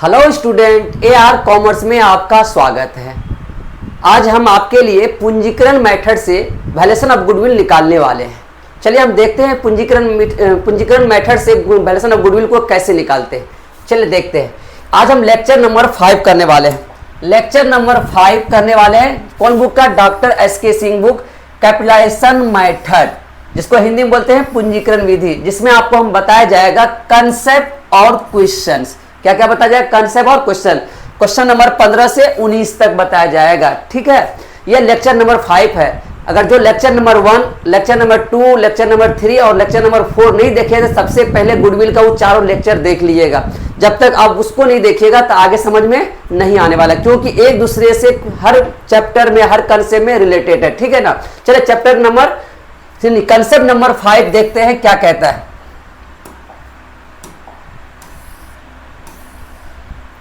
Hello student, AR commerce में आपका स्वागत है। आज हम आपके लिए पूंजीकरण मेथड से वैल्यूएशन ऑफ गुडविल निकालने वाले हैं। चलिए हम देखते हैं पूंजीकरण मेथड से वैल्यूएशन ऑफ गुडविल को कैसे निकालते हैं। चलिए देखते हैं। आज हम लेक्चर नंबर 5 करने वाले हैं। लेक्चर नंबर 5 करने वाले हैं कौन बुक का? Doctor SK Singh book, capitalization method, जिसको हिंदी में बोलते हैं पूंजीकरण विधि, जिसमें आपको हम बताया जाएगा कंसेप्ट और क्वेश्चंस। क्या क्या बताया जाएगा? कंसेप्ट और क्वेश्चन नंबर 15 से 19 तक बताया जाएगा। ठीक है, यह लेक्चर नंबर 5 है। अगर जो lecture number 1, lecture number 2, lecture number 3 और लेक्चर नंबर 4 नहीं देखे तो सबसे पहले गुडविल का वो चारों लेक्चर देख लीजिएगा। जब तक आप उसको नहीं देखिएगा तो आगे समझ में नहीं आने वाला, क्योंकि एक दूसरे से हर चैप्टर में, हर कंसेप्ट में रिलेटेड है। ठीक है ना। चलिए कंसेप्ट नंबर 5 देखते हैं क्या कहता है।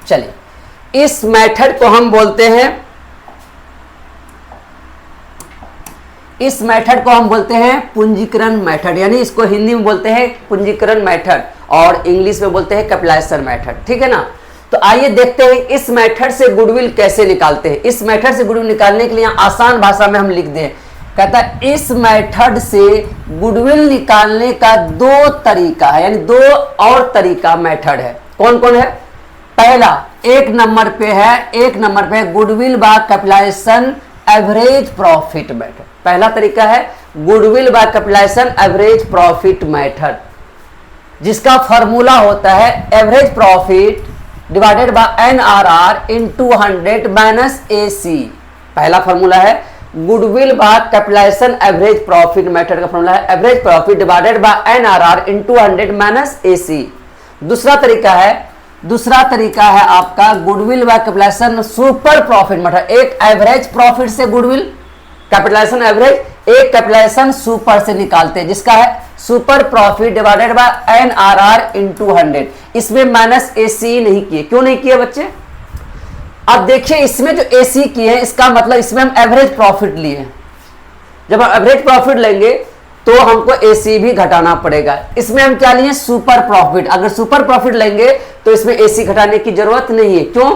चलिए, इस मेथड को हम बोलते हैं पूंजीकरण मेथड, यानी इसको हिंदी में बोलते हैं पूंजीकरण मेथड और इंग्लिश में बोलते हैं कैपिटलाइजेशन मेथड। ठीक है ना। तो आइए देखते हैं इस मेथड से गुडविल कैसे निकालते हैं। इस मेथड से गुडविल निकालने के लिए आसान भाषा में हम लिख दें। कहता है इस मेथड से गुडविल निकालने का 2 तरीका है, यानी 2 और तरीका मेथड है। कौन कौन है? पहला एक नंबर पे है goodwill by capitalization average profit method. पहला तरीका है goodwill by capitalization average profit method, जिसका फॉर्मूला होता है average profit divided by NRR into 100 minus AC। पहला फॉर्मूला है goodwill by capitalization average profit method का फॉर्मूला है average profit divided by NRR into 100 minus AC। दूसरा तरीका है आपका goodwill by capitalisation super profit method. एक एवरेज प्रॉफिट से गुडविल कैपिटलाइजेशन एवरेज, एक कैपिटलाइजेशन सुपर से निकालते हैं, जिसका है super profit divided by NRR into 100। इसमें माइनस AC नहीं किए। क्यों नहीं किए बच्चे? अब देखिए, इसमें जो AC किए हैं इसका मतलब इसमें हम एवरेज प्रॉफिट लिए। जब हम एवरेज प्रॉफिट लेंगे तो हमको AC भी घटाना पड़ेगा। इसमें हम क्या लिए? Super profit. अगर सुपर प्रॉफिट लेंगे तो इसमें AC घटाने की जरूरत नहीं है। क्यों?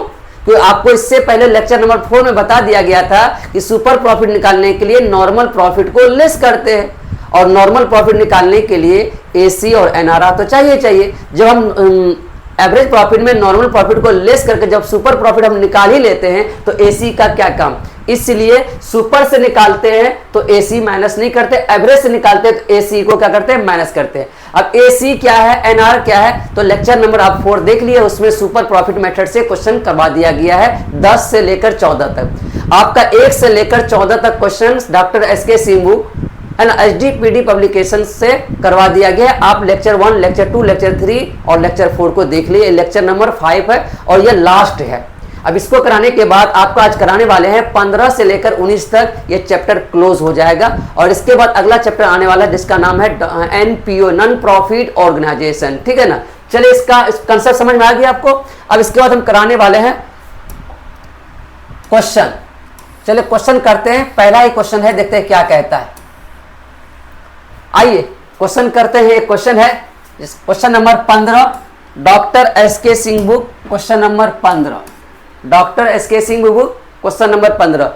क्योंकि आपको इससे पहले लेक्चर नंबर 4 में बता दिया गया था कि सुपर प्रॉफिट निकालने के लिए नॉर्मल प्रॉफिट को लेस करते हैं, और नॉर्मल प्रॉफिट निकालने के लिए AC और NRR तो चाहिए। जब हम एवरेज प्रॉफिट में नॉर्मल प्रॉफिट को लेस करके जब सुपर प्रॉफिट हम निकाल ही लेते हैं तो AC का क्या काम। इसलिए सुपर से निकालते हैं तो AC माइनस नहीं करते, एवरेज से निकालते हैं तो AC को क्या करते हैं? माइनस करते हैं। अब AC क्या है, NR क्या है, तो लेक्चर नंबर आप 4 देख लिए, उसमें सुपर प्रॉफिट मेथड से क्वेश्चन करवा दिया गया है 10 से लेकर 14 तक। आपका 1 से लेकर 14 तक question doctor SK Singh book and HDPD publication से करवा दिया गया है। आप लेक्चर 1, लेक्चर 2, लेक्चर 3 और लेक्चर 4 को देख लिए। लेक्चर नंबर 5 है और यह लास्ट है। अब इसको कराने के बाद आपको आज कराने वाले हैं 15 से लेकर 19 तक ये चैप्टर क्लोज हो जाएगा, और इसके बाद अगला चैप्टर आने वाला है जिसका नाम है NPO, नॉन प्रॉफिट ऑर्गेनाइजेशन। ठीक है ना। चलिए, इसका कंसेप्ट समझ में आ गया आपको। अब इसके बाद हम कराने वाले हैं क्वेश्चन। चलिए क्वेश्चन करते हैं। पहला ही क्वेश्चन है, देखते हैं क्या कहता है। आइए क्वेश्चन करते हैं। एक क्वेश्चन है question number 15, doctor SK Singh book, question number 15, doctor SK Singh book, question number 15।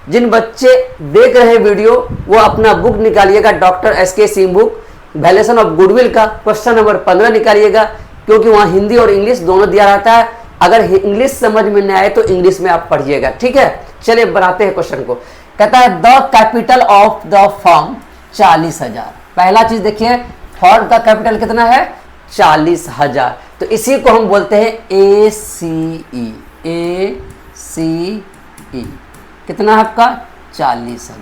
जिन बच्चे देख रहे हैं वीडियो वो अपना बुक निकालिएगा, doctor SK Singh book valuation of goodwill का क्वेश्चन नंबर 15 निकालिएगा, क्योंकि वहाँ हिंदी और इंग्लिश दोनों दिया रहता है। अगर इंग्लिश समझ में नहीं आए तो इंग्लिश में आप पढ़िएगा। ठीक है। चलिए बनाते हैं क्वेश्चन को। कहता है the capital of the firm 40,000। पहला चीज देखिए, फर्म का कैपिटल कितना है? 40,000। तो इसी को हम बोलते हैं ACE। कितना है आपका? 40,000।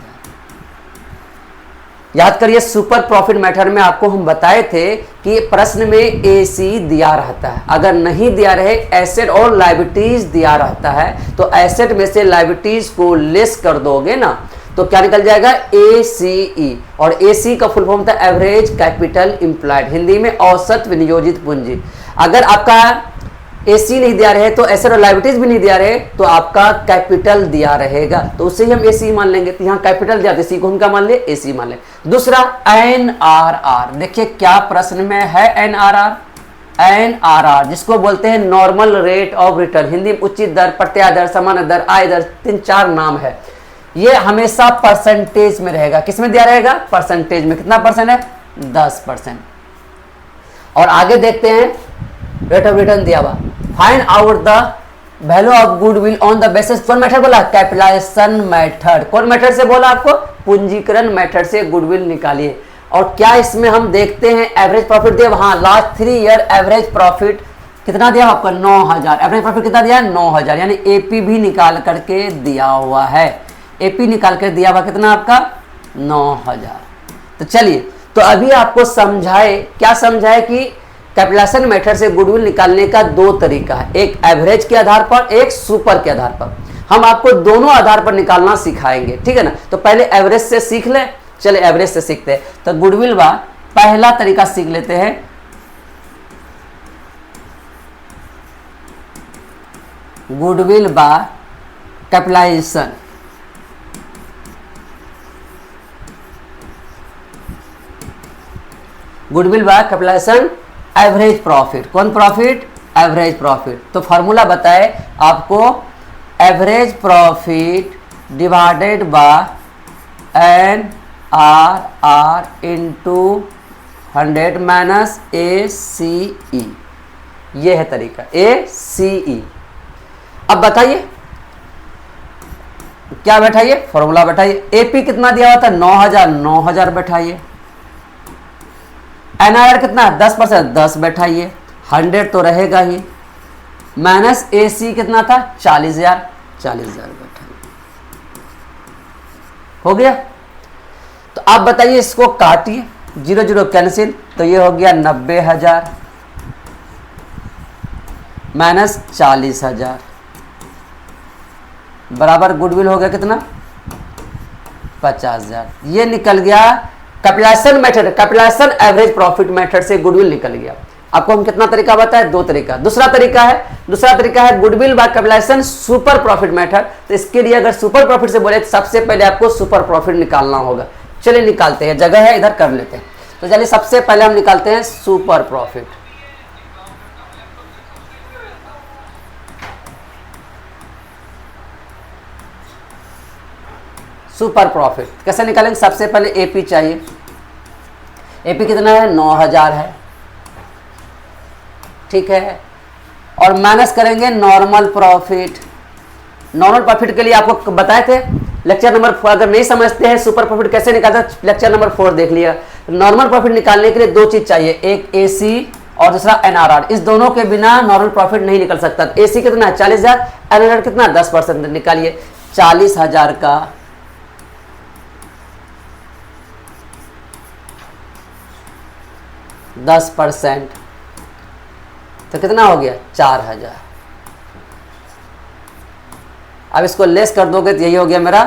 याद करिए, सुपर प्रॉफिट मेथड में आपको हम बताए थे कि प्रश्न में AC दिया रहता है। अगर नहीं दिया रहे, एसेट और लायबिलिटीज दिया रहता है, तो एसेट में से लायबिलिटीज को लेस कर दोगे ना तो क्या निकल जाएगा? ACE। और AC का फुल फॉर्म था एवरेज कैपिटल एम्प्लॉयड, हिंदी में औसत विनियोजित पूंजी। अगर आपका AC नहीं दिया रहे तो एसेट और लायबिलिटीज भी नहीं दिया रहे तो आपका कैपिटल दिया रहेगा, तो उससे ही हम AC मान लेंगे। तो यहाँ कैपिटल दिया, इसी को हम क्या मान ले? AC मान ले। दूसरा NRR, देखिए क्या प्रश्न में है NRR। NRR, जिसको बोलते हैं normal rate of return, Hindi में उचित दर, प्रत्याय दर, सामान्य दर, आय दर, 3-4 नाम है। ये हमेशा परसेंटेज में रहेगा। किस में दिया रहेगा? परसेंटेज में। कितना परसेंट है? 10%। और आगे देखते हैं रेट ऑफ रिटर्न दिया हुआ, find out the value of goodwill on the basis, कौन मेथड बोला? Capitalization method. कौन मेथड से बोला आपको? पूंजीकरण मेथड से गुडविल निकालिए। और क्या इसमें हम देखते हैं एवरेज प्रॉफिट दिया? हाँ, लास्ट 3 ईयर एवरेज प्रॉफिट कितना दिया आपको? 9000। एवरेज प्रॉफिट कितना दिया? 9000, यानी एपी भी निकाल करके दिया हुआ है। एपी निकाल कर दिया हुआ कितना आपका? 9000। तो चलिए, तो अभी आपको समझाए, क्या समझाए कि कैपिटलाइजेशन मेथड से गुडविल निकालने का 2 तरीका है, एक एवरेज के आधार पर, एक सुपर के आधार पर। हम आपको दोनों आधार पर निकालना सिखाएंगे, ठीक है ना। तो पहले एवरेज से सीख ले। चले एवरेज से सीखते हैं। तो गुडविल बा पहला तरीका सीख लेते हैं। गुडविल बा कैपिटलाइजेशन, गुडविल बा कैपिटलाइजेशन एवरेज प्रॉफिट। कौन प्रॉफिट? Average profit. तो फॉर्मूला बताए आपको, average profit divided by NRR into 100 minus ACE। ये है तरीका, ACE। अब बताइए क्या बैठाइए? फॉर्मूला बैठाइए। एपी कितना दिया हुआ था? 9000, 9000 बैठाइए। NRR कितना? 10%, 10 बैठाइए। 100 तो रहेगा ही, माइनस AC कितना था? 40000, 40000 बैठाइए। हो गया। तो आप बताइए, इसको काटिए, 0 0 कैंसिल, तो ये हो गया 90000 माइनस 40000 बराबर गुडविल हो गया कितना? 50000। ये निकल गया capitalization method, capitalization average profit method से गुडविल निकल गया। आपको हम कितना तरीका बताए? 2 तरीका। दूसरा तरीका है goodwill by capitalisation super profit method. तो इसके लिए अगर सुपर प्रॉफिट से बोले तो सबसे पहले आपको सुपर प्रॉफिट निकालना होगा। चलिए निकालते हैं, जगह है इधर कर लेते हैं। तो चलिए सबसे पहले हम निकालते हैं सुपर प्रॉफिट। सुपर प्रॉफिट कैसे निकालेंगे? सबसे पहले एपी चाहिए। एपी कितना है? 9000 है, ठीक है। और माइनस करेंगे नॉर्मल प्रॉफिट। नॉर्मल प्रॉफिट के लिए आपको बताए थे लेक्चर नंबर 4। अगर नहीं समझते हैं सुपर प्रॉफिट कैसे निकालते हैं, लेक्चर नंबर 4 देख लिया। नॉर्मल प्रॉफिट निकालने के लिए 2 चीज चाहिए, एक AC और दूसरा NRR। इस दोनों के बिना नॉर्मल प्रॉफिट नहीं निकल सकता। AC कितना है? 40000, NRR कितना? 10%। निकालिए 40000 का 10%, तो कितना हो गया? 4000। अब इसको लेस कर दोगे तो यही हो गया मेरा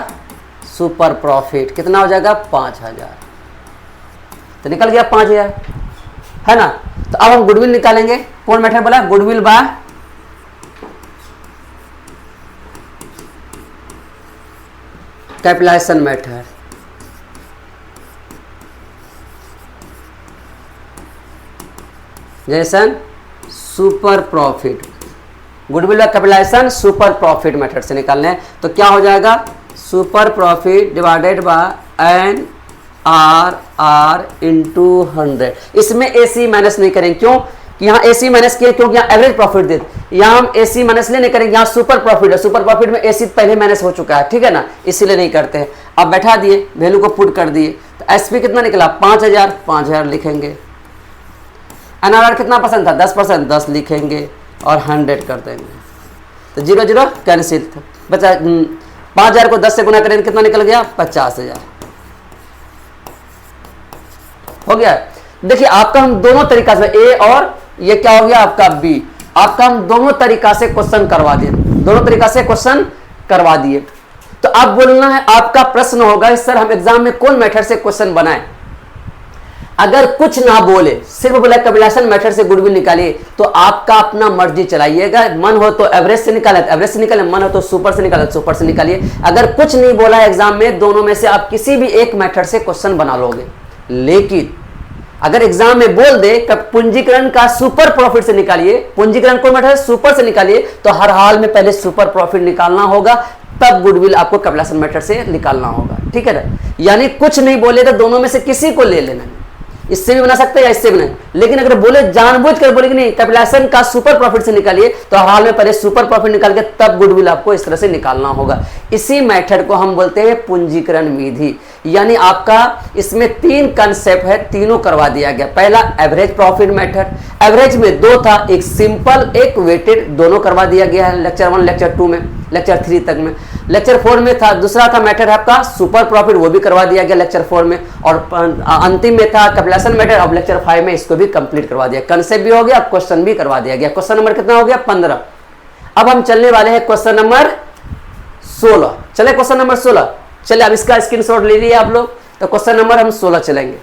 सुपर प्रॉफिट। कितना हो जाएगा? 5000। तो निकल गया 5000, है ना। तो अब हम गुडविल निकालेंगे। कौन मेथड बोला? Goodwill by capitalisation method. जैसन super profit, goodwill by capitalisation super profit method से निकालने हैं। तो क्या हो जाएगा? Super profit divided by NRR into 100। इसमें AC माइनस नहीं करेंगे, क्यों? कि यहाँ AC माइनस किया क्योंकि यहाँ एवरेज प्रॉफिट दे, यहाँ हम AC माइनस नहीं करेंगे, यहाँ सुपर प्रॉफिट है। सुपर प्रॉफिट में AC पहले माइनस हो चुका है, ठीक है ना, इसीलिए नहीं करते हैं। अब बैठा दिए, वैल्यू को पुट कर दिए, तो SP कितना निकला? 5000, 5000 लिखेंगे। NRR कितना % था? 10%, 10 लिखेंगे और 100 कर देंगे। तो 0 0 कैंसिल, बचा 5000 को 10 से गुना करेंगे, कितना निकल गया? 50000 हो गया। देखिए आपका हम दोनों तरीका से, A और ये क्या हो गया आपका B, आपका हम दोनों तरीका से क्वेश्चन करवा दिए, दोनों तरीका से क्वेश्चन करवा दिए। तो अब बोलना है, आपका प्रश्न होगा सर हम एग्जाम में कौन मेथड से क्वेश्चन बनाए। अगर कुछ ना बोले, सिर्फ बोला कैपिटलाइजेशन मेथड से गुडविल निकालिए, तो आपका अपना मर्जी चलाइएगा। मन हो तो एवरेज से निकाले, एवरेज से निकाले, मन हो तो सुपर से निकाले, सुपर से निकालिए। अगर कुछ नहीं बोला है एग्जाम में, दोनों में से आप किसी भी एक मेथड से क्वेश्चन बना लोगे। लेकिन अगर एग्जाम में बोल दे कि पूंजीकरण का सुपर प्रॉफिट से निकालिए, पूंजीकरण कौन मेथड है, सुपर से निकालिए, तो हर हाल में पहले सुपर प्रॉफिट निकालना होगा, तब गुडविल आपको कैपिटलाइजेशन मेथड से निकालना होगा। ठीक है ना, यानी कुछ नहीं बोले तो दोनों में से किसी को ले लेना, इससे भी बना सकते हैं या इससे भी नहीं। लेकिन अगर बोले जानबूझ कर बोले कि नहीं कैपिटलाइजेशन का सुपर प्रॉफिट से निकालिए, तो हर हाल में पहले सुपर प्रॉफिट निकाल के तब गुडविल आपको इस तरह से निकालना होगा। इसी मेथड को हम बोलते हैं पूंजीकरण विधि। यानी आपका इसमें 3 कंसेप्ट है, तीनों करवा दिया गया। पहला एवरेज प्रॉफिट मेथड, एवरेज में 2 था, एक सिंपल एक वेटेड, दोनों करवा दिया गया है लेक्चर 1 लेक्चर 2 में, लेक्चर 3 तक में। लेक्चर 4 में था दूसरा था मेथड आपका सुपर प्रॉफिट, वो भी करवा दिया गया लेक्चर 4 में, और अंतिम में था कैपिटलाइजेशन मेथड। अब लेक्चर 5 में इसको भी कंप्लीट करवा दिया, कंसेप्ट भी हो गया, क्वेश्चन भी करवा दिया गया। क्वेश्चन नंबर कितना हो गया, 15। अब हम चलने वाले हैं क्वेश्चन नंबर 16। चले क्वेश्चन नंबर 16, चलिए अब इसका स्क्रीनशॉट ले लिए आप लोग, तो क्वेश्चन नंबर हम 16 चलेंगे,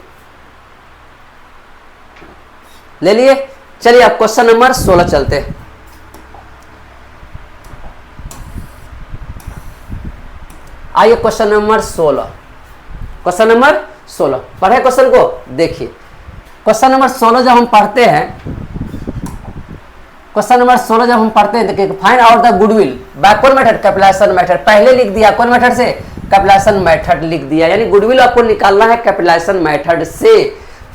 ले लिए। चलिए अब क्वेश्चन नंबर 16 चलते हैं। आइए क्वेश्चन नंबर 16, क्वेश्चन नंबर 16 पढ़े क्वेश्चन को, देखिए क्वेश्चन नंबर 16 जब हम पढ़ते हैं, क्वेश्चन नंबर 16 जब हम पढ़ते हैं, देखिए find out the goodwill backward method capitalization method, पहले लिख दिया कौन मेथड से, कैपिटलाइजेशन मेथड लिख दिया। यानी गुडविल आपको निकालना है कैपिटलाइजेशन मेथड से।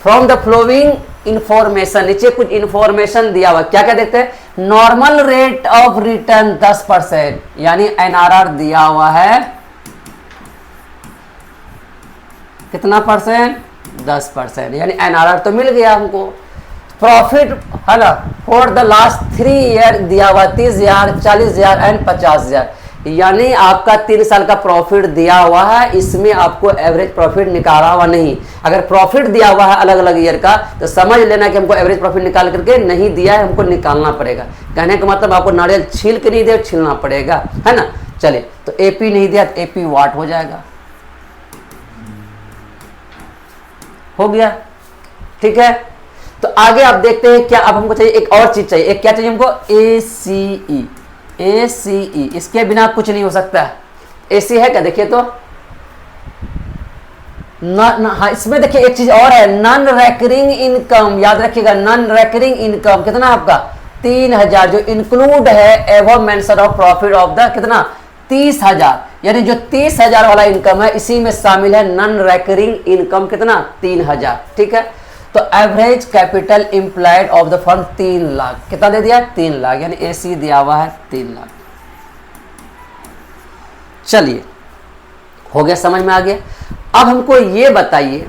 फ्रॉम द फ्लोइंग इंफॉर्मेशन, नीचे कुछ इंफॉर्मेशन दिया हुआ, क्या क्या देखते हैं, नॉर्मल रेट ऑफ रिटर्न 10%, यानी एनआरआर दिया हुआ है कितना परसेंट, 10%, यानी एनआरआर तो मिल गया हमको। प्रॉफिट है ना फॉर द लास्ट 3 ईयर दिया हुआ 30,000, 40,000 एंड 50,000, यानी आपका 3 साल का प्रॉफिट दिया हुआ है, इसमें आपको एवरेज प्रॉफिट निकाला हुआ नहीं। अगर प्रॉफिट दिया हुआ है अलग अलग ईयर का, तो समझ लेना कि हमको एवरेज प्रॉफिट निकाल करके नहीं दिया है, हमको निकालना पड़ेगा। कहने का मतलब आपको नारियल छील के नहीं दिया, छीलना पड़ेगा, है ना। चलिए तो एपी नहीं दिया तो एपी वाट हो जाएगा, हो गया, ठीक है। तो आगे आप देखते हैं क्या, अब हमको चाहिए एक और चीज चाहिए, एक क्या चाहिए हमको, ACE, ACE, इसके बिना कुछ नहीं हो सकता है। AC है क्या, देखिए तो हाँ, इसमें देखिए एक चीज और है, नॉन रेकरिंग इनकम, याद रखिएगा नॉन रेकरिंग इनकम कितना आपका 3,000, जो इंक्लूड है एवो mention of profit of the कितना 30,000, यानी जो 30,000 वाला इनकम है इसी में शामिल है नॉन रेकरिंग इनकम कितना 3,000, ठीक है। तो average capital implied of the firm 3 lakh, कितना दे दिया 3 लाख, यानी AC दिया हुआ है 3 लाख। चलिए हो गया, समझ में आ गया। अब हमको ये बताइए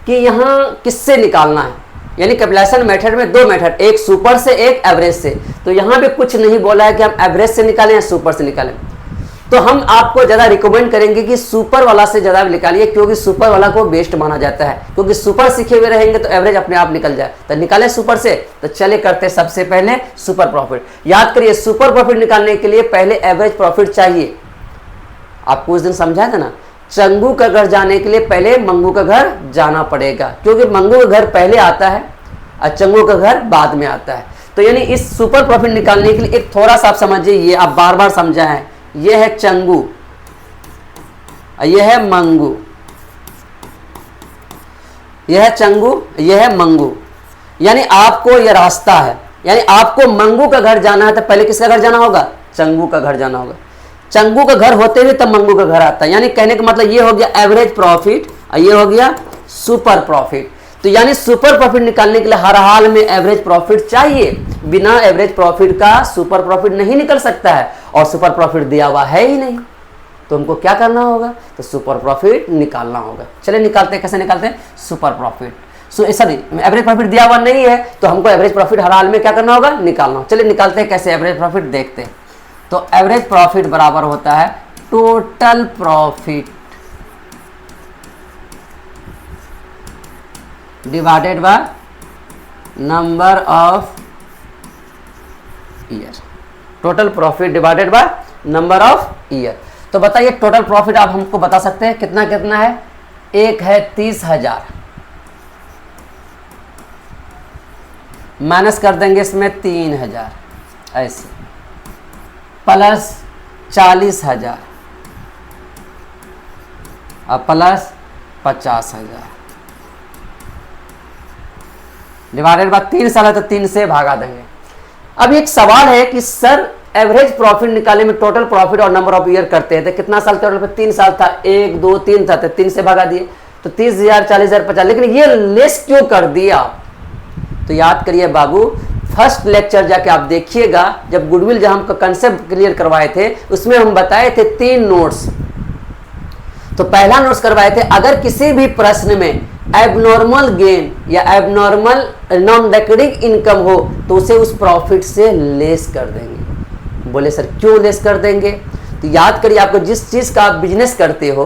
कि यहां किससे निकालना है, यानी कैपिटलाइजेशन मेथड में 2 मेथड, एक सुपर से एक एवरेज से। तो यहां भी कुछ नहीं बोला है कि हम एवरेज से निकालें या सुपर से निकालें, तो हम आपको ज़्यादा रिकमेंड करेंगे कि सुपर वाला से ज़्यादा निकालिए, क्योंकि सुपर वाला को बेस्ट माना जाता है, क्योंकि सुपर सीखे हुए रहेंगे तो एवरेज अपने आप निकल जाए। तो निकालें सुपर से, तो चले करते सबसे पहले सुपर प्रॉफिट। याद करिए सुपर प्रॉफिट निकालने के लिए पहले एवरेज प्रॉफिट चाहिए। आपको उस दिन समझाया था ना, चंगू का घर जाने के लिए पहले मंगू का घर जाना पड़ेगा, क्योंकि मंगू का घर पहले आता है और चंगू का घर बाद में आता है। तो यानी इस सुपर प्रॉफिट निकालने के लिए एक थोड़ा सा आप समझिए, ये आप बार बार समझा है, ये है चंगू, ये है मंगू, यह है चंगू, यह है मंगू, यानी आपको यह रास्ता है। यानी आपको मंगू का घर जाना है तो पहले किसका घर जाना होगा, चंगू का घर जाना होगा। चंगू का घर होते हुए तब मंगू का घर आता है। यानी कहने का मतलब ये हो गया एवरेज प्रॉफिट और ये हो गया सुपर प्रॉफिट। तो यानी सुपर प्रॉफिट निकालने के लिए हर हाल में एवरेज प्रॉफिट चाहिए, बिना एवरेज प्रॉफिट का सुपर प्रॉफिट नहीं निकल सकता है, और सुपर प्रॉफिट दिया हुआ है ही नहीं, तो हमको क्या करना होगा, तो सुपर प्रॉफिट निकालना होगा। चलिए निकालते हैं, कैसे निकालते हैं, super profit. Sorry average profit दिया हुआ नहीं है, तो हमको एवरेज प्रॉफिट हर हाल में क्या करना होगा, निकालना होगा। चलिए निकालते हैं कैसे एवरेज प्रॉफिट, देखते हैं। तो एवरेज प्रॉफिट बराबर होता है total profit divided by number of year, total profit divided by number of year. तो बताइए टोटल प्रॉफिट आप हमको बता सकते हैं कितना कितना है, एक है 30,000, माइनस कर देंगे इसमें 3,000 ऐसे, प्लस 40,000 और प्लस 50,000, डिवाइडेड बाय 3 साल है तो 3 से भागा देंगे। अब एक सवाल है कि सर एवरेज प्रॉफिट निकालने में टोटल प्रॉफिट और नंबर ऑफ ईयर करते हैं तो कितना साल टोटल पे 3 साल था, 1 2 3 था तो 3 से भगा दिए तो 30,000 40,000 50, लेकिन ये लेस क्यों कर दिया? तो याद करिए बाबू, फर्स्ट लेक्चर जाके आप देखिएगा, जब गुडविल जब हमको कंसेप्ट क्लियर करवाए थे उसमें हम बताए थे 3 नोट्स। तो पहला नोट्स करवाए थे, अगर किसी भी प्रश्न में एबनॉर्मल गेन या एबनॉर्मल नॉन रिकरिंग इनकम हो तो उसे उस प्रॉफिट से लेस कर देंगे। बोले सर क्यों लेस कर देंगे? तो याद करिए, आपको जिस चीज का आप बिजनेस करते हो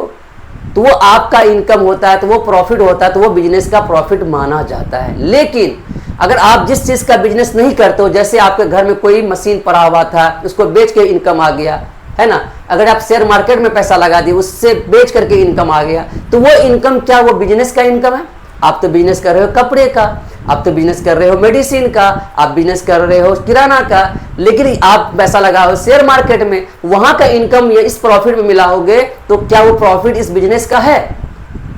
तो वो आपका इनकम होता है, तो वो प्रॉफिट होता है, तो वो बिजनेस का प्रॉफिट माना जाता है। लेकिन अगर आप जिस चीज का बिजनेस नहीं करते हो, जैसे आपके घर में कोई मशीन पड़ा हुआ था उसको बेच के इनकम आ गया है ना, अगर आप शेयर मार्केट में पैसा लगा दिए उससे बेच करके इनकम आ गया, तो वो इनकम क्या वो बिजनेस का इनकम है? आप तो बिजनेस कर रहे हो कपड़े का, आप तो बिजनेस कर रहे हो मेडिसिन का, आप बिजनेस कर रहे हो किराना का, लेकिन आप पैसा लगाओ शेयर मार्केट में, वहां का इनकम ये इस प्रॉफिट में मिलाओगे तो क्या वो प्रॉफिट इस बिजनेस का है?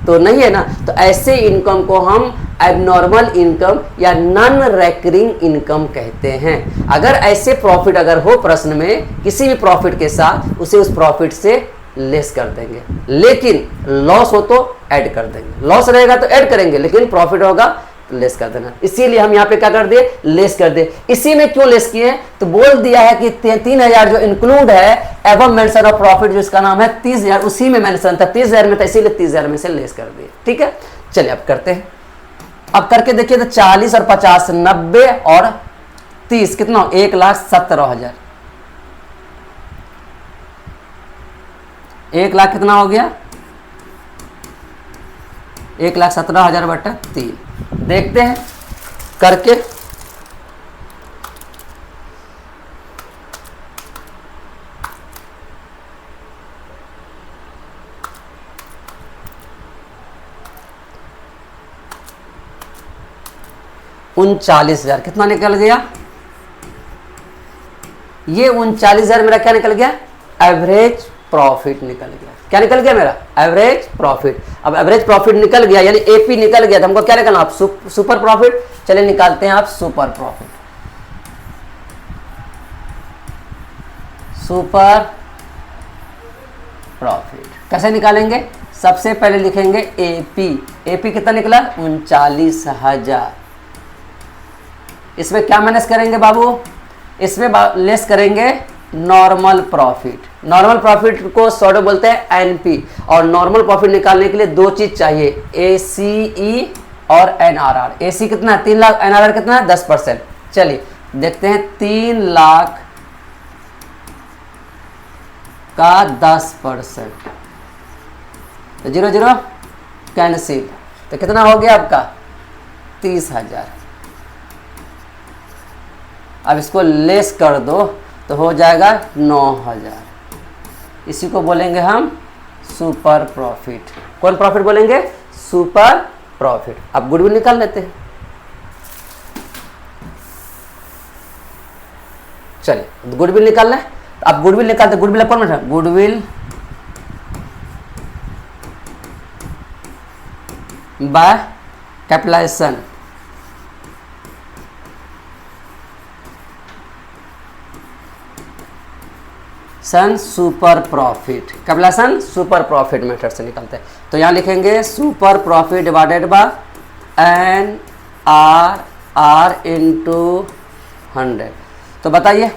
तो नहीं है ना। तो ऐसे इनकम को हम एबनॉर्मल इनकम या नॉन रिकरिंग इनकम कहते हैं। अगर ऐसे प्रॉफिट अगर हो प्रश्न में किसी भी प्रॉफिट के साथ, उसे उस प्रॉफिट से लेस कर देंगे, लेकिन लॉस हो तो ऐड कर देंगे। लॉस रहेगा तो ऐड करेंगे, लेकिन प्रॉफिट होगा तो लेस कर देना। इसीलिए हम यहाँ पे क्या कर दिए, लेस कर दे। इसी में क्यों लेस किए? तो बोल दिया है कि 3,000 जो इंक्लूड है एवं मेंशन ऑफ प्रॉफिट जिसका नाम है 30,000, उसी में मेंशन था 30,000 में था, इसीलिए 30,000 में से लेस कर दिए। ठीक है, चलिए अब करते हैं। अब करके देखिए तो 40 और 50 90 और 30 कितना? 1,17,000। 1 लाख कितना हो गया? 1,17,000 बटा 3। देखते हैं करके। $39,000 कितना निकल गया? ये 39,000 मेरा क्या निकल गया? एवरेज प्रॉफिट निकल गया। क्या निकल गया मेरा? Average profit. अब एवरेज प्रॉफिट निकल गया यानी एपी निकल गया, तो हमको क्या निकालना? आप सुपर प्रॉफिट। चलिए निकालते हैं आप सुपर प्रॉफिट। सुपर प्रॉफिट कैसे निकालेंगे? सबसे पहले लिखेंगे एपी। एपी कितना निकला? 39,000। इसमें क्या माइनस करेंगे बाबू? इसमें लेस करेंगे नॉर्मल प्रॉफिट। नॉर्मल प्रॉफिट को शॉर्ट बोलते हैं एनपी, और नॉर्मल प्रॉफिट निकालने के लिए 2 चीज चाहिए, एसीई और एनआरआर। एसी कितना है? 3 लाख। एनआरआर कितना है? 10%। चलिए देखते हैं 3 लाख का 10%, तो 0 0 कैंसिल, तो कितना हो गया आपका? 30,000। अब इसको लेस कर दो तो हो जाएगा 9,000। इसी को बोलेंगे हम सुपर प्रॉफिट। कौन प्रॉफिट बोलेंगे? Super profit. अब गुडविल निकाल लेते हैं। चलिए गुडविल निकालना है, तो अब गुडविल निकालते। गुडविल कौन बैठा? Goodwill by capitalisation. सन super profit, capitalisation super profit method से निकालते हैं। तो यहाँ लिखेंगे super profit divided by N R into 100। तो बताइए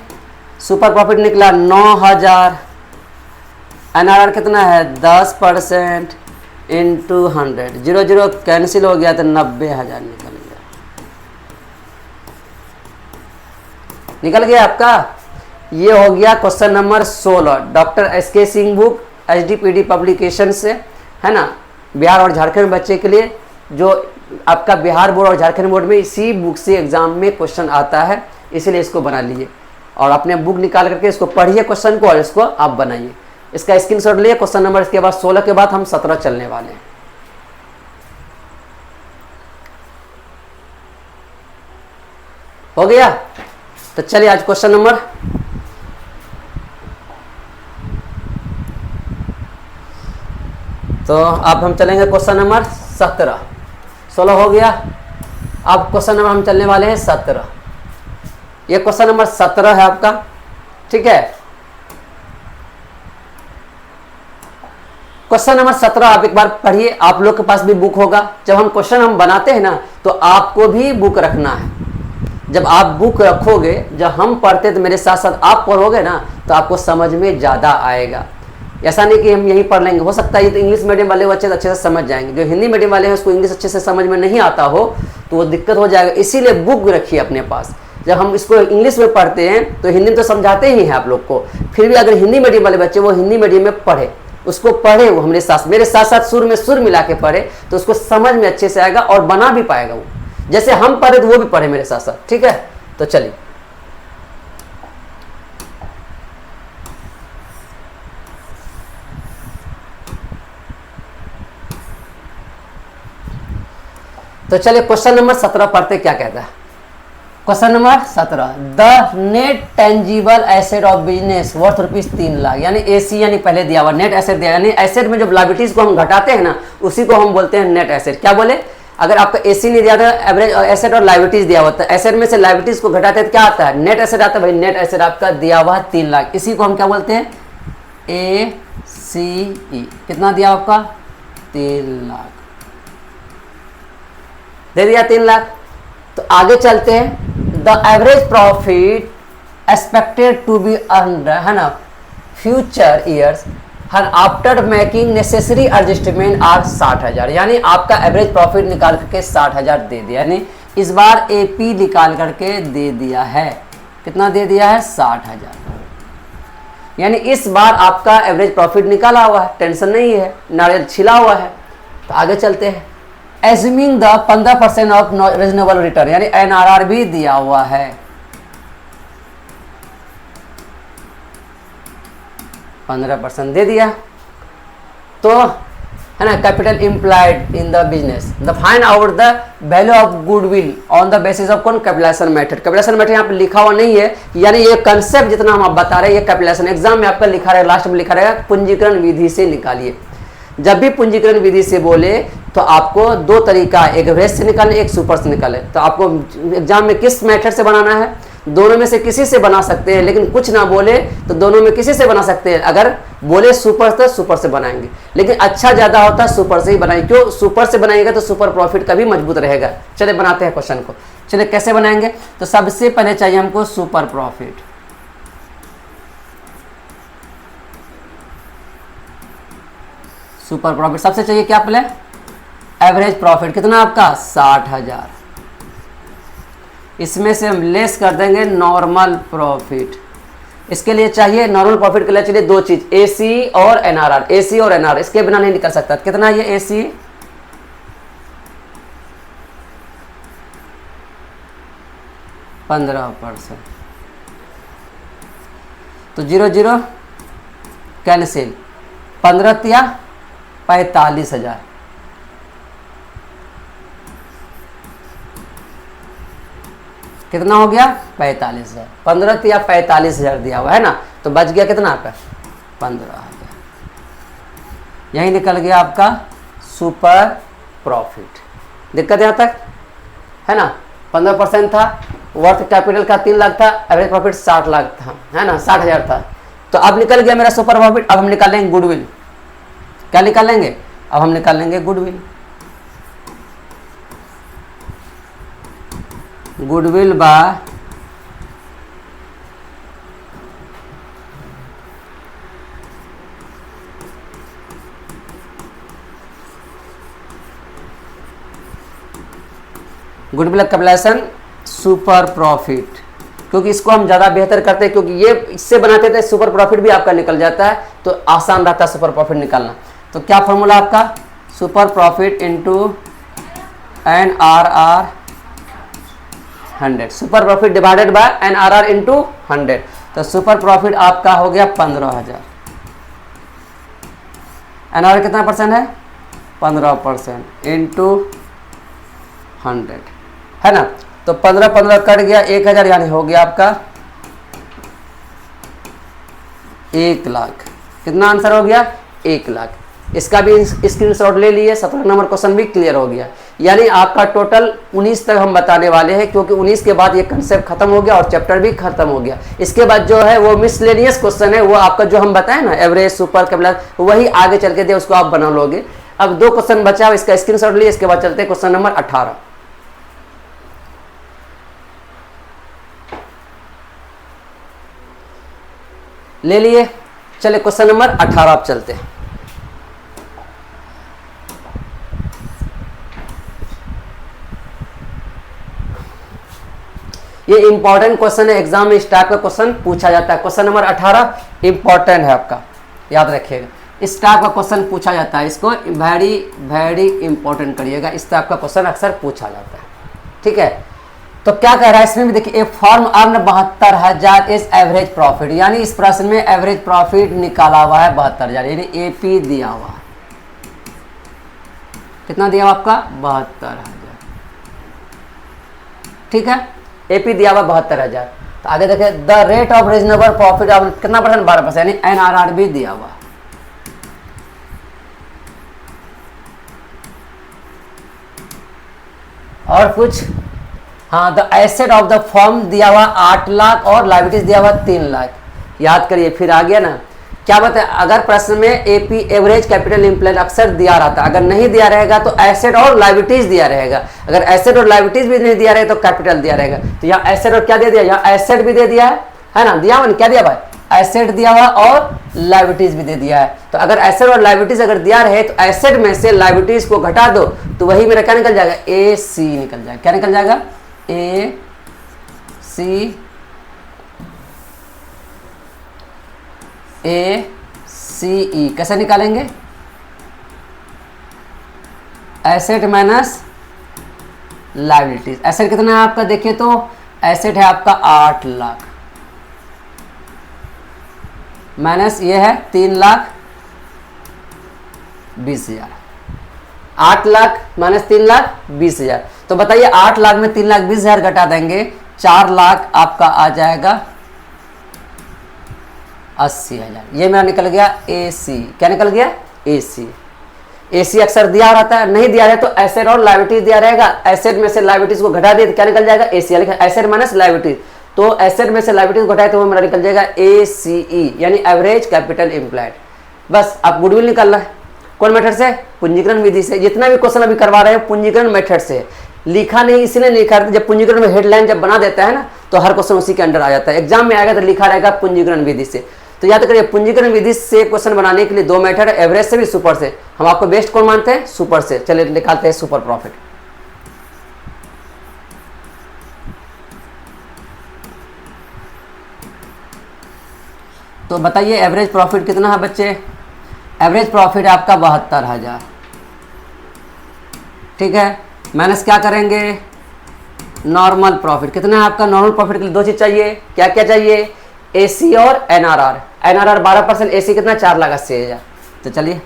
सुपर प्रॉफिट निकला 9,000, एन आर कितना है? 10% इंटू 100। 0 0 कैंसिल हो गया तो 90,000 निकल गया आपका। ये हो गया question number 16 doctor S K Singh book H D P D publication से, है ना, बिहार और झारखंड बच्चे के लिए, जो आपका बिहार बोर्ड और झारखंड बोर्ड में इसी बुक से एग्जाम में क्वेश्चन आता है, इसीलिए इसको बना लीजिए और अपने बुक निकाल करके इसको पढ़िए क्वेश्चन को और इसको आप बनाइए। इसका स्क्रीनशॉट लिए क्वेश्चन नंबर, इसके बाद 16 के बाद हम 17 चलने वाले हैं। हो गया? तो चलिए आज क्वेश्चन नंबर तो अब हम चलेंगे क्वेश्चन नंबर 17। 16 हो गया। अब क्वेश्चन नंबर हम चलने वाले हैं 17। ये क्वेश्चन नंबर 17 है आपका, ठीक है। क्वेश्चन नंबर 17 आप एक बार पढ़िए, आप लोग के पास भी बुक होगा। जब हम क्वेश्चन हम बनाते हैं ना तो आपको भी बुक रखना है। जब आप बुक रखोगे, जब हम पढ़ते तो मेरे साथ साथ आप पढ़ोगे ना तो आपको समझ में ज़्यादा आएगा। ऐसा नहीं कि हम यहीं पढ़ लेंगे, हो सकता है ये तो इंग्लिश मीडियम वाले बच्चे अच्छे से समझ जाएंगे, जो हिंदी मीडियम वाले हैं उसको इंग्लिश अच्छे से समझ में नहीं आता हो तो वो दिक्कत हो जाएगा। इसीलिए बुक रखिए अपने पास। जब हम इसको इंग्लिश में पढ़ते हैं तो हिंदी में तो समझाते ही हैं आप लोग को, फिर भी अगर हिंदी मीडियम वाले बच्चे वो हिंदी मीडियम में पढ़े, उसको पढ़े, वो मेरे साथ साथ सुर में सुर मिला के पढ़े तो उसको समझ में अच्छे से आएगा और बना भी पाएगा। वो जैसे हम पढ़े तो वो भी पढ़े मेरे साथ साथ, ठीक है। तो चलिए क्वेश्चन नंबर 17 पढ़ते क्या कहता है। Question number 17, the net tangible asset of business worth ₹3 lakh, यानी एसी, यानी पहले दिया हुआ नेट एसेट दिया, यानी एसेट में जो लायबिलिटीज को हम घटाते हैं ना उसी को हम बोलते हैं नेट एसेट। क्या बोले, अगर आपका एसी नहीं दिया था, एवरेज एसेट और लायबिलिटीज दिया होता है, एसेट में से लायबिलिटीज को घटाते हैं तो क्या आता है, नेट एसेट आता है। भाई नेट एसेट आपका दिया हुआ 3 लाख, इसी को हम क्या बोलते हैं, ACE। कितना दिया आपका, 3 लाख दे दिया, 3 लाख। तो आगे चलते हैं, the average profit expected to be earned, है ना, फ्यूचर ईयर्स हर after making necessary adjustment are 60,000, यानी आपका एवरेज प्रॉफिट निकाल करके 60,000 दे दिया, यानी इस बार AP निकाल करके दे दिया है। कितना दे दिया है, 60,000, यानी इस बार आपका एवरेज प्रॉफिट निकाला हुआ है, टेंशन नहीं है, नारियल छिला हुआ है। तो आगे चलते हैं, assuming the 15% of reasonable return, यानी NRR भी दिया हुआ है, 15% दे दिया। तो है ना, capital implied in the business, the find out the value of goodwill on the basis of कौन, कैपिटलाइजेशन मेथड। कैपिटलाइजेशन मेथड यहाँ पे लिखा हुआ नहीं है, यानी ये कंसेप्ट जितना हम आप बता रहे हैं ये कैपिटलाइजेशन एग्जाम में आपका लिखा रहेगा, लास्ट में लिखा रहेगा पूंजीकरण विधि से निकालिए। जब भी पूंजीकरण विधि से बोले तो आपको 2 तरीका, एक एवरेज से निकाले, एक सुपर से निकाले। तो आपको एग्जाम में किस मेथड से बनाना है, दोनों में से किसी से बना सकते हैं, लेकिन कुछ ना बोले तो दोनों में किसी से बना सकते हैं। अगर बोले सुपर तो सुपर से बनाएंगे, लेकिन अच्छा ज़्यादा होता है सुपर से ही बनाएंगे। क्यों, सुपर से बनाएंगे तो सुपर प्रॉफिट का भी मजबूत रहेगा। चले बनाते हैं क्वेश्चन को, चले कैसे बनाएंगे। तो सबसे पहले चाहिए हमको सुपर प्रॉफिट। सुपर प्रॉफिट सबसे चाहिए क्या, पहले एवरेज प्रॉफिट कितना आपका, 60,000। इसमें से हम लेस कर देंगे नॉर्मल प्रॉफिट। इसके लिए चाहिए, नॉर्मल प्रॉफिट के लिए चाहिए 2 चीज, AC और NRR। AC और NRR इसके बिना नहीं निकल सकता। कितना ये AC, 15%। तो 0 0 कैंसिल, 15 या 45,000, कितना हो गया, 45,000। 15 या 45,000 दिया हुआ है ना, तो बच गया कितना आपका, 15,000। यही निकल गया आपका सुपर प्रॉफिट। दिक्कत यहाँ तक है ना। 15% था, वर्थ कैपिटल का 3 लाख था, एवरेज प्रॉफिट 60 लाख था, है ना, 60,000 था। तो अब निकल गया मेरा सुपर प्रॉफिट। अब हम निकालेंगे गुडविल। क्या निकालेंगे, अब हम निकालेंगे goodwill. Goodwill by goodwill capitalization super profit, क्योंकि इसको हम ज़्यादा बेहतर करते हैं, क्योंकि ये इससे बनाते थे सुपर प्रॉफिट भी आपका निकल जाता है, तो आसान रहता है सुपर प्रॉफिट निकालना। तो क्या फॉर्मूला आपका, super profit into NRR 100, super profit divided by NRR into 100। तो सुपर प्रॉफिट आपका हो गया 15,000। NRR कितना परसेंट है, 15% इंटू 100, है ना। तो 15 कट गया, 1,000, यानी हो गया आपका 1 लाख। कितना आंसर हो गया, 1 लाख। इसका भी स्क्रीनशॉट ले लिए, 17 नंबर क्वेश्चन भी क्लियर हो गया। यानी आपका टोटल 19 तक हम बताने वाले हैं, क्योंकि 19 के बाद ये कंसेप्ट खत्म हो गया और चैप्टर भी खत्म हो गया। इसके बाद जो है वो मिसलेनियस क्वेश्चन है, वो आपका जो हम बताए ना एवरेज सुपर कैपिटल, वही आगे चल के दे, उसको आप बना लोगे। अब 2 क्वेश्चन बचा, इसका स्क्रीनशॉट लिए, इसके बाद चलते हैं क्वेश्चन नंबर 18। ले लिए, चले क्वेश्चन नंबर 18 आप चलते हैं। ये इंपॉर्टेंट क्वेश्चन है, एग्जाम में इस टाइप का क्वेश्चन पूछा जाता है। क्वेश्चन नंबर 18 इंपॉर्टेंट है आपका, याद रखिएगा। इस टाइप का क्वेश्चन पूछा जाता है, इसको वेरी वेरी इंपॉर्टेंट करिएगा। इस टाइप का क्वेश्चन अक्सर पूछा जाता है, ठीक है। तो क्या कह रहा है इसमें भी देखिए, a firm earn 72,000 is average profit, यानी इस प्रश्न में एवरेज प्रॉफिट निकाला हुआ है 72,000, यानी एपी दिया हुआ है। कितना दिया हुआ आपका? 72,000, ठीक है। एपी दिया हुआ 72,000। तो आगे देखे, the rate of reasonable profit of कितना परसेंट? 12%, यानी एनआरआर भी दिया हुआ। और कुछ? हाँ, the asset of the firm दिया हुआ 8 लाख और लायबिलिटीज दिया हुआ 3 लाख। याद करिए, फिर आ गया ना क्या बात है। अगर प्रश्न में एपी एवरेज कैपिटल एम्प्लॉयड अक्सर दिया रहता, अगर नहीं दिया रहेगा तो एसेट और लायबिलिटीज दिया रहेगा। अगर एसेट और लायबिलिटीज भी नहीं दिया रहेगा तो कैपिटल दिया रहेगा। तो यहाँ एसेट और क्या दे दिया? यहाँ एसेट भी दे दिया है ना, दिया हुआ ना, क्या दिया भाई? एसेट दिया हुआ और लायबिलिटीज भी दे दिया है। तो अगर एसेट और लायबिलिटीज अगर दिया रहे तो एसेट में से लायबिलिटीज को घटा दो तो वही मेरा क्या निकल जाएगा? ए सी निकल जाएगा। क्या निकल जाएगा? ए सी, ए सी ई। कैसे निकालेंगे? Asset minus liabilities. एसेट कितना है आपका? देखिए तो एसेट है आपका 8 लाख माइनस ये है 3,20,000। 8 लाख माइनस 3,20,000। तो बताइए 8 लाख में 3,20,000 घटा देंगे, 4 लाख आपका आ जाएगा 80,000। ये मेरा निकल गया ए सी। क्या निकल गया? ए सी। ए सी अक्सर दिया रहता है, नहीं दिया रहे तो एसेट और लायबिलिटीज दिया रहेगा। एसेट में से लायबिलिटीज को घटा दिए तो क्या निकल जाएगा? ए सी। एसेट माइनस लायबिलिटीज, तो एसेट में से लायबिलिटीज घटाए तो वो मेरा निकल जाएगा ए सी ई, यानी एवरेज कैपिटल एम्प्लॉयड। बस अब गुडविल निकालना है। कौन मेथड से? पूंजीकरण विधि से। जितना भी क्वेश्चन अभी करवा रहे हैं पूंजीकरण मेथड से। लिखा नहीं इसलिए नहीं लिखा, जब पूंजीकरण में हेडलाइन जब बना देता है ना तो हर क्वेश्चन उसी के अंडर आ जाता है। एग्जाम में आएगा तो लिखा रहेगा पूंजीकरण विधि से। तो याद करिए, पूंजीकरण विधि से क्वेश्चन बनाने के लिए 2 मेथड है, एवरेज से भी सुपर से। हम आपको बेस्ट कौन मानते हैं? सुपर से। चलिए निकालते हैं सुपर प्रॉफिट। तो बताइए एवरेज प्रॉफिट कितना है बच्चे? एवरेज प्रॉफिट आपका 72,000, ठीक है। माइनस क्या करेंगे? Normal profit. कितना है आपका? नॉर्मल प्रॉफिट के लिए 2 चीज चाहिए। क्या क्या चाहिए? एसी और एनआरआर। एनआरआर 12%, एसी कितना? 4,80,000। तो चलिए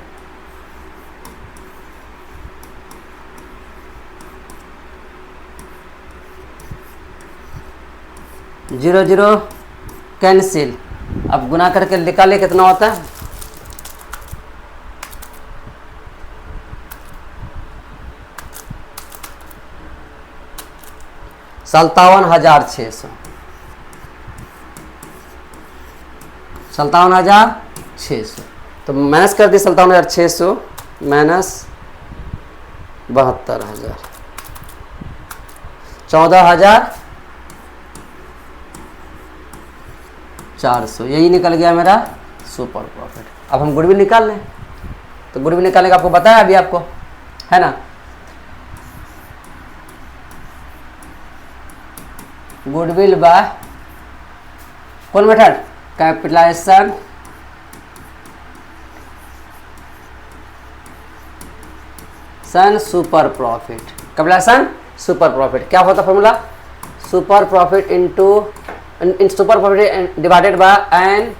जीरो जीरो कैंसिल। अब गुना करके निकाले कितना होता है? $57,600। 57,600। तो माइनस कर दी 57,600 माइनस 72,000, 14,400। यही निकल गया मेरा सुपर प्रॉफिट। अब हम गुडविल निकाल लें। तो गुडविल निकालने का आपको बताया अभी आपको, है ना। गुडविल बाय कौन method? Capitalization super profit. Capitalisation super profit क्या होता formula? Super profit into super profit divided by N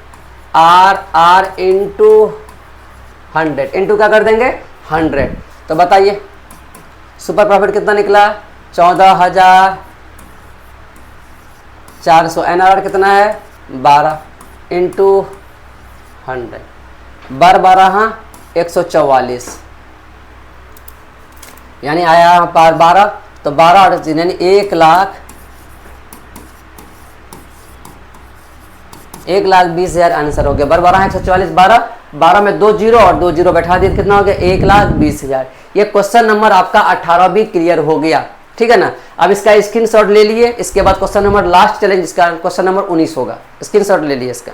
R R into 100। Into क्या कर देंगे? 100। तो बताइए सुपर प्रॉफिट कितना निकला? 14,400। एनआरआर कितना है? 12 इंटू 100। 12 × 144। यानी आया यहाँ पर 12, तो 12 और 3 यानी 1,20,000 आंसर हो गया। बर 12 144, 12 में 2 जीरो और 2 जीरो बैठा दिए, कितना हो गया 1,20,000। ये क्वेश्चन नंबर आपका 18 भी क्लियर हो गया, ठीक है ना। अब इसका स्क्रीनशॉट ले लिए, इसके बाद क्वेश्चन नंबर लास्ट चलेंगे, इसका क्वेश्चन नंबर 19 होगा। स्क्रीनशॉट ले लिए इसका,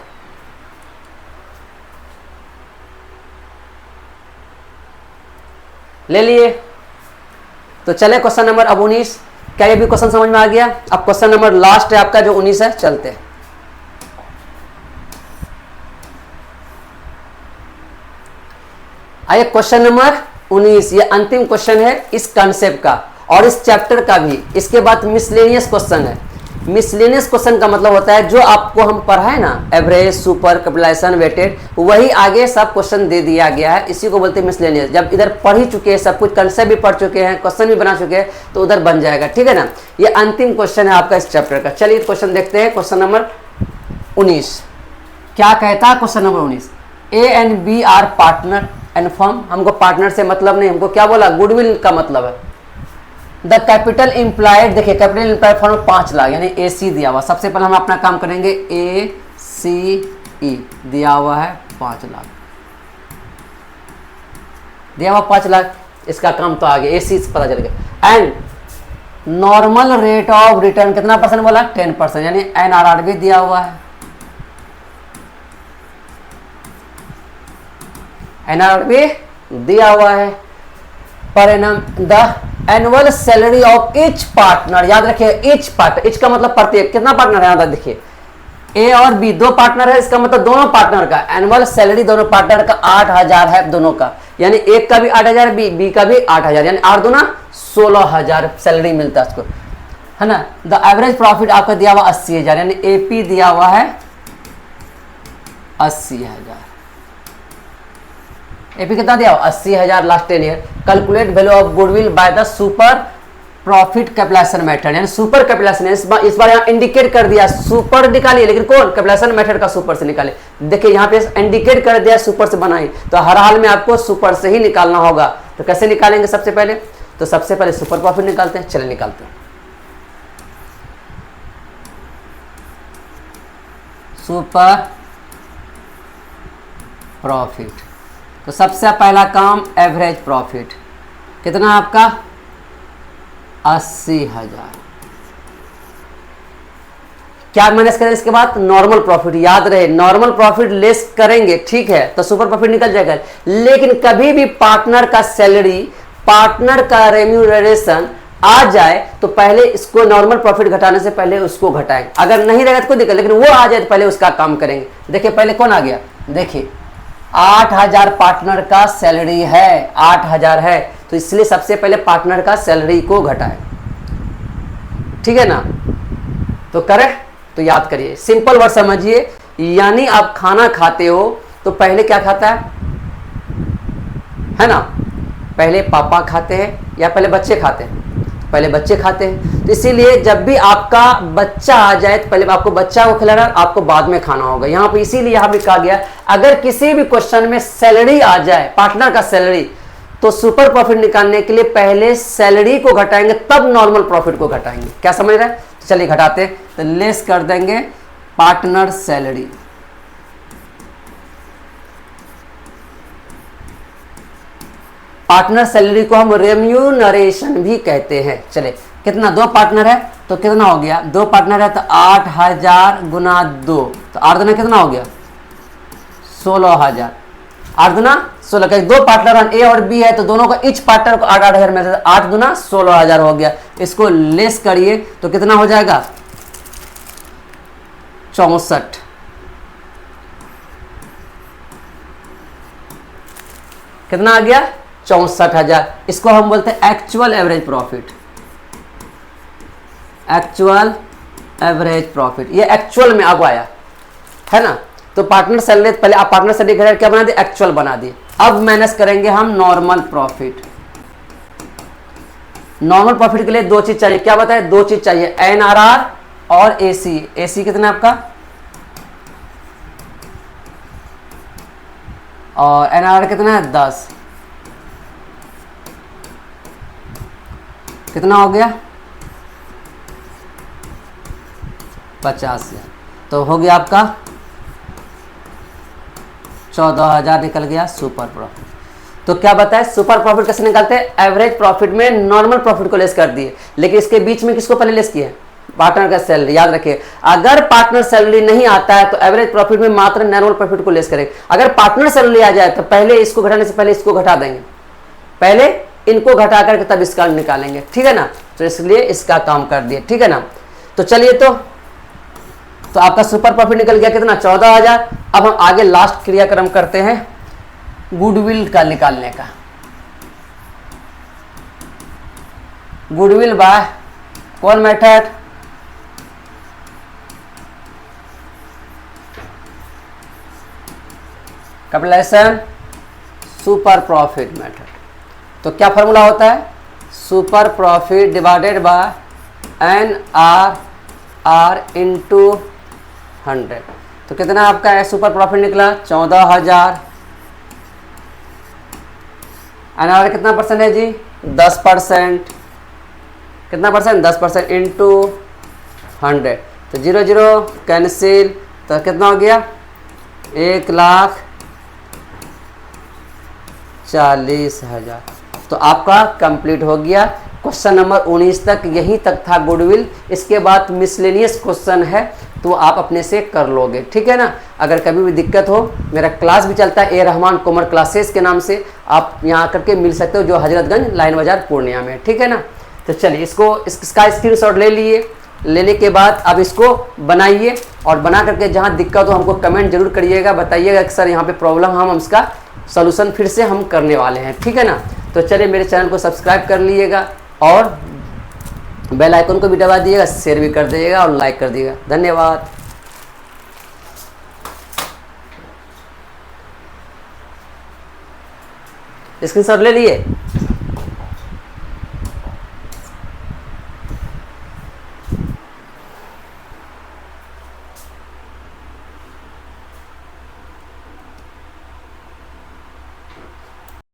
ले लिए। तो चले क्वेश्चन नंबर अब 19। क्या ये भी क्वेश्चन समझ में आ गया? अब क्वेश्चन नंबर लास्ट है आपका जो 19 है, चलते हैं। आइए क्वेश्चन नंबर 19, ये अंतिम क्वेश्चन है इस कॉन्सेप्ट का और इस चैप्टर का भी। इसके बाद मिसलेनियस क्वेश्चन है। मिसलेनियस क्वेश्चन का मतलब होता है जो आपको हम पढ़ाए ना, एवरेज, सुपर, कैपिटलाइजेशन, वेटेड, वही आगे सब क्वेश्चन दे दिया गया है, इसी को बोलते हैं मिसलेनियस। जब इधर पढ़ ही चुके हैं, सब कुछ कंसेप्ट भी पढ़ चुके हैं, क्वेश्चन भी बना चुके हैं, तो उधर बन जाएगा, ठीक है ना। ये अंतिम क्वेश्चन है आपका इस चैप्टर का। चलिए क्वेश्चन देखते हैं, क्वेश्चन नंबर 19 क्या कहता है। Question number 19, A and B are partner and firm. हमको पार्टनर से मतलब नहीं, हमको क्या बोला, गुडविल का मतलब है। द कैपिटल इम्प्लाइड, देखिए कैपिटल इम्प्लाइड फॉर्म 5 लाख यानी AC दिया हुआ। सबसे पहले हम अपना काम करेंगे, ACE दिया हुआ है 5 लाख, दिया हुआ 5 लाख, इसका काम तो आगे AC से पता चल गया। And normal rate of return कितना परसेंट बोला, 10%, यानी NRR भी दिया हुआ है, NRR भी दिया हुआ है। Per annum the annual salary of each partner, याद रखिए ईच पार्टनर, ईच का मतलब प्रत्येक, कितना पार्टनर है यहाँ देखिए, ए और बी 2 पार्टनर है, इसका मतलब दोनों पार्टनर का एनुअल सैलरी दोनों पार्टनर का 8,000 है दोनों का, यानी एक का भी 8,000, बी का भी 8,000, यानी 8 दूना 16,000 सैलरी मिलता है उसको, है ना। द एवरेज प्रॉफिट आपका दिया हुआ 80,000, यानी AP दिया हुआ है 80,000। एपी कितना दिया 80,000 last 10 year. Calculate value of goodwill by the super profit capitalization method, यानी सुपर कैपिटलाइजेशन, इस बार यहाँ इंडिकेट कर दिया, सुपर निकालिए, लेकिन कौन, कैपिटलाइजेशन मेथड का सुपर से निकाले। देखिए यहाँ पे इंडिकेट कर दिया सुपर से बनाई, तो हर हाल में आपको सुपर से ही निकालना होगा। तो कैसे निकालेंगे, सबसे पहले तो सबसे पहले सुपर प्रॉफिट निकालते हैं। चले निकालते हैं, सुपर प्रॉफिट। तो सबसे पहला काम एवरेज प्रॉफिट, कितना आपका 80,000। क्या माइनस करें इसके बाद, नॉर्मल प्रॉफिट, याद रहे नॉर्मल प्रॉफिट लेस करेंगे, ठीक है, तो सुपर प्रॉफिट निकल जाएगा। लेकिन कभी भी पार्टनर का सैलरी, पार्टनर का रेम्यूनरेशन आ जाए तो पहले इसको नॉर्मल प्रॉफिट घटाने से पहले उसको घटाएं। अगर नहीं रहेगा तो कोई दिक्कत, लेकिन वो आ जाए तो पहले उसका काम करेंगे। देखिए पहले कौन आ गया, देखिए 8,000 पार्टनर का सैलरी है, 8,000 है, तो इसलिए सबसे पहले पार्टनर का सैलरी को घटाएं, ठीक है ना। तो करें, तो याद करिए, सिंपल वर्ड समझिए, यानी आप खाना खाते हो तो पहले क्या खाता है ना, पहले पापा खाते हैं या पहले बच्चे खाते हैं, पहले बच्चे खाते हैं। तो इसीलिए जब भी आपका बच्चा आ जाए तो पहले आपको बच्चा को खिलाना, आपको बाद में खाना होगा। यहाँ पे इसीलिए यहाँ भी कहा गया, अगर किसी भी क्वेश्चन में सैलरी आ जाए, पार्टनर का सैलरी, तो सुपर प्रॉफिट निकालने के लिए पहले सैलरी को घटाएंगे, तब नॉर्मल प्रॉफिट को घटाएंगे। क्या समझ रहे हैं? तो चलिए घटाते, तो लेस कर देंगे पार्टनर सैलरी, पार्टनर सैलरी को हम रेम्यूनरेशन भी कहते हैं। चले, कितना, 2 पार्टनर है तो कितना हो गया, 2 पार्टनर है तो 8,000 गुना 2, तो 8 दुना कितना हो गया 16,000, 8 दुना 16, 2 पार्टनर ए और बी है तो दोनों का ईच पार्टनर को 8,000 मिलता है, 8 दुना 16,000 हो गया। इसको लेस करिए तो कितना हो जाएगा 64, कितना आ गया 64,000। इसको हम बोलते हैं actual average profit, actual average profit, ये एक्चुअल में अब आया है ना। तो पार्टनर सैलरी, पहले आप पार्टनर सैलरी क्या बना दिए, एक्चुअल बना दिए। अब माइनस करेंगे हम नॉर्मल प्रॉफिट। नॉर्मल प्रॉफिट के लिए 2 चीज चाहिए, क्या बताए, 2 चीज चाहिए, NRR और AC। AC कितना आपका, और NRR कितना है 10। कितना हो गया 50,000, तो हो गया आपका 14,000 निकल गया सुपर प्रॉफिट। तो क्या बताए सुपर प्रॉफिट कैसे निकालते हैं? एवरेज प्रॉफिट में नॉर्मल प्रॉफिट को लेस कर दिए, लेकिन इसके बीच में किसको पहले लेस किया? पार्टनर का सैलरी। याद रखिए, अगर पार्टनर सैलरी नहीं आता है तो एवरेज प्रॉफिट में मात्र नॉर्मल प्रॉफिट को लेस करेंगे। अगर पार्टनर सैलरी आ जाए तो पहले इसको घटाने से पहले इसको घटा देंगे, पहले इनको घटा करके तब इसका निकालेंगे, ठीक है ना। तो इसलिए इसका काम कर दिए, ठीक है ना। तो चलिए, तो आपका सुपर प्रॉफिट निकल गया कितना 14,000। अब हम आगे लास्ट क्रियाक्रम करते हैं गुडविल का निकालने का। गुडविल बाय कौन method? Capitalization super profit method. तो क्या फॉर्मूला होता है? Super profit divided by NRR into 100। तो कितना आपका सुपर प्रॉफिट निकला 14,000। NRR कितना परसेंट है जी? 10%। कितना परसेंट? 10% इंटू 100। तो 0 0 कैंसिल, तो कितना हो गया 1,40,000। तो आपका कंप्लीट हो गया। क्वेश्चन नंबर 19 तक यही तक था गुडविल। इसके बाद मिसलेनियस क्वेश्चन है तो आप अपने से कर लोगे, ठीक है ना। अगर कभी भी दिक्कत हो, मेरा क्लास भी चलता है रहमान कॉमर्स क्लासेस के नाम से, आप यहाँ आकर के मिल सकते हो, जो हजरतगंज लाइन बाजार पूर्णिया में, ठीक है ना। तो चलिए इसका स्क्रीनशॉट ले लिए। लेने के बाद अब इसको बनाइए और बना करके जहाँ दिक्कत हो हमको कमेंट जरूर करिएगा, बताइएगा कि सर यहाँ पे प्रॉब्लम, हम इसका सॉल्यूशन फिर से हम करने वाले हैं, ठीक है ना। तो चलिए मेरे चैनल को सब्सक्राइब कर लीजिएगा और बेल आइकन को भी दबा दिएगा, शेयर भी कर दीजिएगा और लाइक कर दीजिएगा। धन्यवाद। स्क्रीनशॉट ले लिए।